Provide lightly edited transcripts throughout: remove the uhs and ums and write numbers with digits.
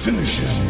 Finish him.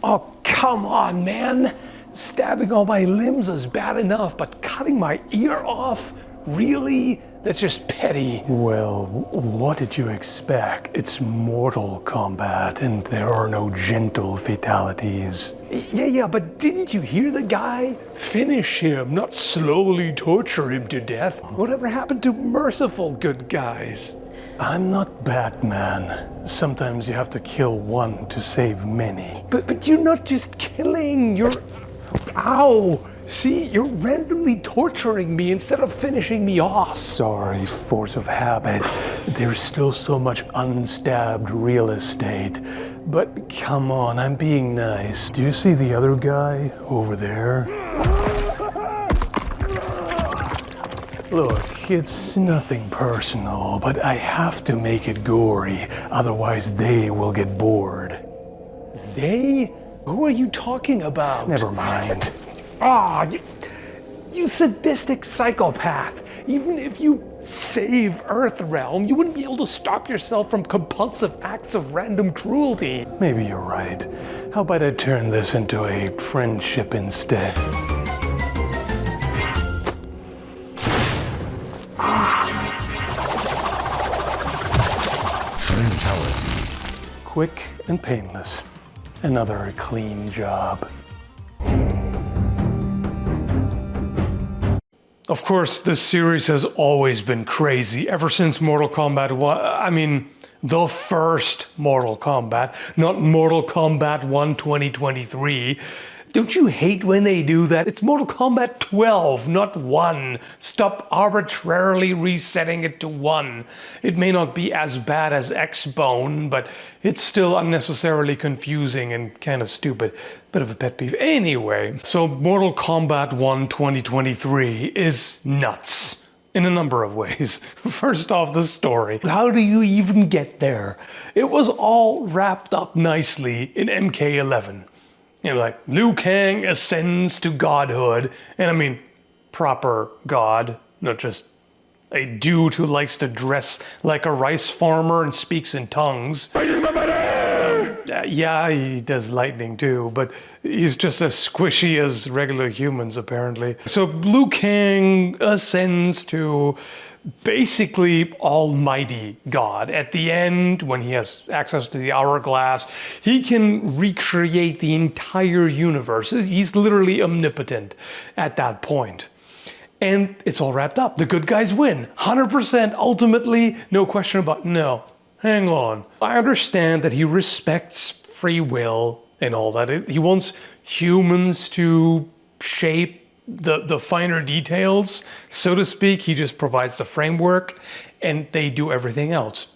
Oh, come on, man. Stabbing all my limbs is bad enough, but cutting my ear off? Really? That's just petty. Well, what did you expect? It's Mortal Kombat, and there are no gentle fatalities. Yeah, but didn't you hear the guy? Finish him, not slowly torture him to death. Whatever happened to merciful good guys? I'm not Batman. Sometimes you have to kill one to save many. But you're not just killing, you're... Ow! See, you're randomly torturing me instead of finishing me off. Sorry, force of habit. There's still so much unstabbed real estate. But come on, I'm being nice. Do you see the other guy over there? Look, it's nothing personal, but I have to make it gory, otherwise they will get bored. They? Who are you talking about? Never mind. Ah, you sadistic psychopath. Even if you save Earthrealm, you wouldn't be able to stop yourself from compulsive acts of random cruelty. Maybe you're right. How about I turn this into a friendship instead? Fatality. Quick and painless. Another clean job. Of course, this series has always been crazy, ever since Mortal Kombat 1. I mean, the first Mortal Kombat, not Mortal Kombat 1 2023. Don't you hate when they do that? It's Mortal Kombat 12, not 1. Stop arbitrarily resetting it to 1. It may not be as bad as X-Bone, but it's still unnecessarily confusing and kind of stupid. Bit of a pet peeve. Anyway, so Mortal Kombat 1 2023 is nuts in a number of ways. First off, the story. How do you even get there? It was all wrapped up nicely in MK11. You know, like Liu Kang ascends to godhood, and I mean proper god, not just a dude who likes to dress like a rice farmer and speaks in tongues. Yeah, he does lightning too, but he's just as squishy as regular humans apparently. So Liu Kang ascends to basically almighty God. At the end, when he has access to the hourglass, he can recreate the entire universe. He's literally omnipotent at that point. And it's all wrapped up. The good guys win. 100% ultimately, no question about no. Hang on. I understand that he respects free will and all that. He wants humans to shape the finer details, so to speak. He just provides the framework and they do everything else.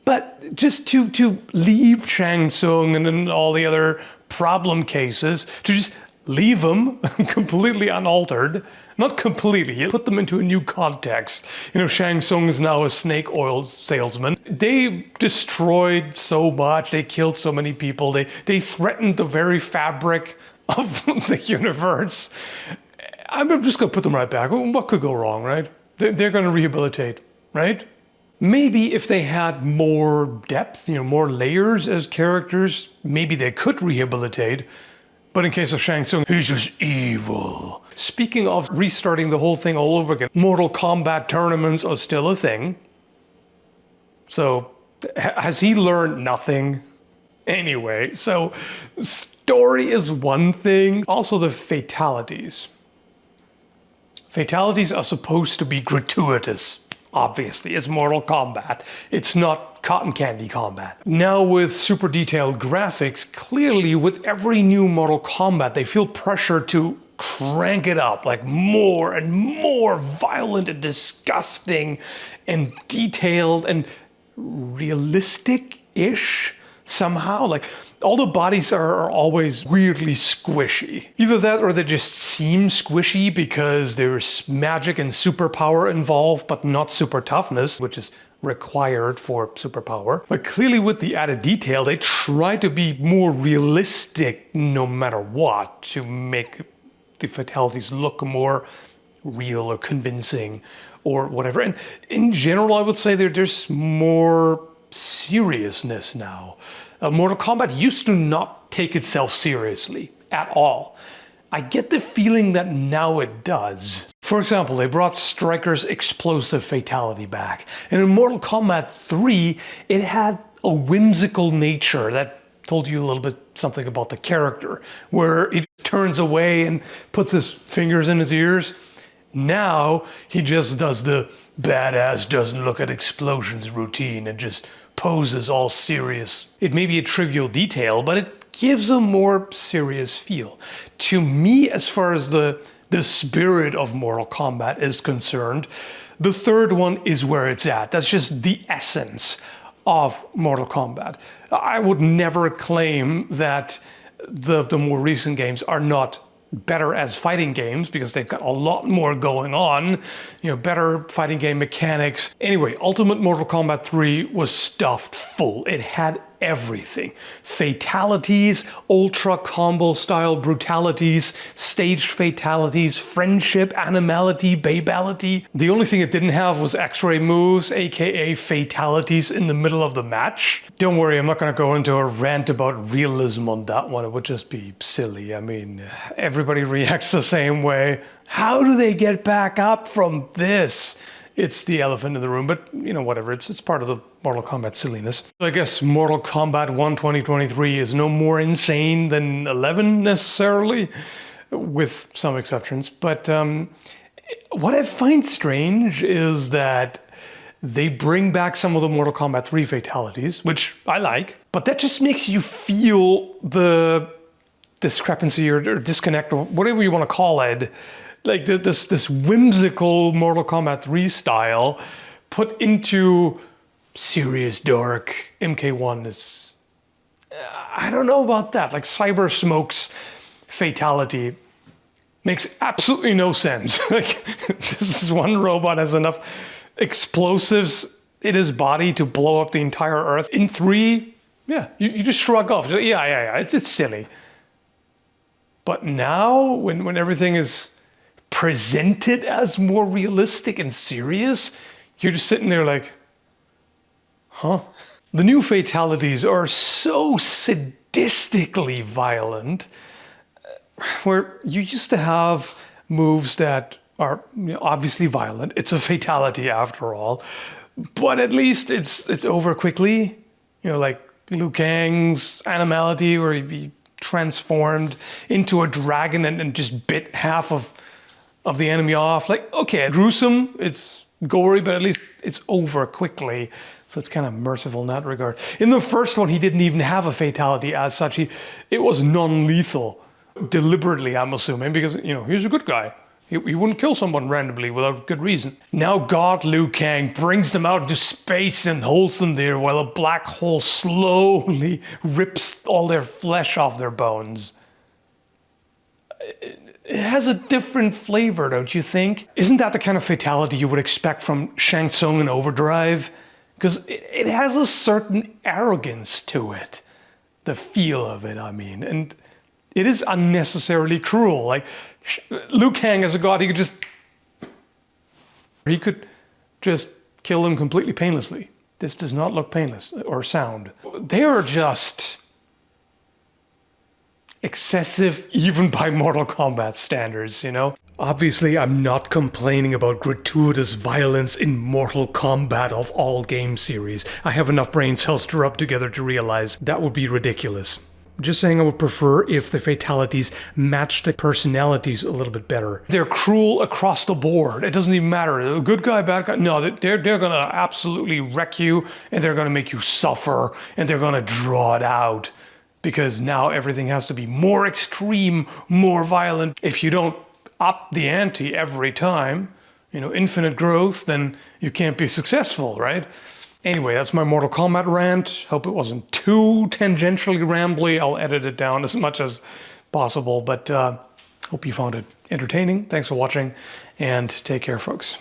But just to leave Shang Tsung and then all the other problem cases, to just leave them completely unaltered, not completely, you put them into a new context. You know, Shang Tsung is now a snake oil salesman. They destroyed so much, they killed so many people, they threatened the very fabric of the universe. I'm just gonna put them right back. What could go wrong, right? They're gonna rehabilitate, right? Maybe if they had more depth, you know, more layers as characters, maybe they could rehabilitate. But in case of Shang Tsung, he's just evil. Speaking of restarting the whole thing all over again, Mortal Kombat tournaments are still a thing. So has he learned nothing? Anyway, so story is one thing. Also the fatalities. Fatalities are supposed to be gratuitous. Obviously, it's Mortal Kombat. It's not cotton candy combat. Now with super detailed graphics, clearly with every new Mortal Kombat, they feel pressure to crank it up, like more and more violent and disgusting and detailed and realistic-ish somehow. Like all the bodies are always weirdly squishy. Either that or they just seem squishy because there's magic and superpower involved, but not super toughness, which is required for superpower. But clearly with the added detail, they try to be more realistic no matter what to make the fatalities look more real or convincing or whatever. And in general, I would say there's more seriousness now. Mortal Kombat used to not take itself seriously at all. I get the feeling that now it does. For example, they brought Striker's explosive fatality back. And in Mortal Kombat 3, it had a whimsical nature that told you a little bit something about the character, where he turns away and puts his fingers in his ears. Now, he just does the badass doesn't look at explosions routine and just poses all serious. It may be a trivial detail, but it gives a more serious feel. To me, as far as the spirit of Mortal Kombat is concerned, the third one is where it's at. That's just the essence of Mortal Kombat. I would never claim that the more recent games are not better as fighting games, because they've got a lot more going on, better fighting game mechanics. Anyway, Ultimate Mortal Kombat 3 was stuffed full. It had everything. Fatalities, ultra combo style brutalities, staged fatalities, friendship, animality, babality. The only thing it didn't have was X-ray moves, aka fatalities in the middle of the match. Don't worry, I'm not going to go into a rant about realism on that one. It would just be silly. I mean, everybody reacts the same way. How do they get back up from this? It's the elephant in the room, but whatever, it's part of the Mortal Kombat silliness. I guess Mortal Kombat 1 2023 is no more insane than 11 necessarily, with some exceptions. But what I find strange is that they bring back some of the Mortal Kombat 3 fatalities, which I like, but that just makes you feel the discrepancy or disconnect, or whatever you want to call it. Like this whimsical Mortal Kombat 3 style put into serious, dark MK1 is... I don't know about that. Like Cyber Smoke's fatality makes absolutely no sense. Like, this one robot has enough explosives in his body to blow up the entire Earth. In 3, yeah, you just shrug off. Yeah, it's silly. But now, when everything is presented as more realistic and serious, you're just sitting there like, huh? The new fatalities are so sadistically violent, where you used to have moves that are obviously violent. It's a fatality after all, but at least it's over quickly. Like Liu Kang's animality, where he'd be transformed into a dragon and just bit half of the enemy off. Like, okay, gruesome, it's gory, but at least it's over quickly. So it's kind of merciful in that regard. In the first one, he didn't even have a fatality as such. It was non-lethal. Deliberately, I'm assuming, because, he's a good guy. He wouldn't kill someone randomly without good reason. Now God Liu Kang brings them out into space and holds them there while a black hole slowly rips all their flesh off their bones. It has a different flavor, don't you think? Isn't that the kind of fatality you would expect from Shang Tsung in Overdrive? Because it has a certain arrogance to it. The feel of it, I mean. And it is unnecessarily cruel. Like, Liu Kang as a god, he could just kill them completely painlessly. This does not look painless or sound. They are just excessive, even by Mortal Kombat standards, Obviously, I'm not complaining about gratuitous violence in Mortal Kombat of all game series. I have enough brain cells to rub together to realize that would be ridiculous. Just saying I would prefer if the fatalities match the personalities a little bit better. They're cruel across the board. It doesn't even matter. A good guy, bad guy. No, they're going to absolutely wreck you, and they're going to make you suffer, and they're going to draw it out. Because now everything has to be more extreme, more violent. If you don't up the ante every time, infinite growth, then you can't be successful, right? Anyway, that's my Mortal Kombat rant. Hope it wasn't too tangentially rambly. I'll edit it down as much as possible, but hope you found it entertaining. Thanks for watching, and take care, folks.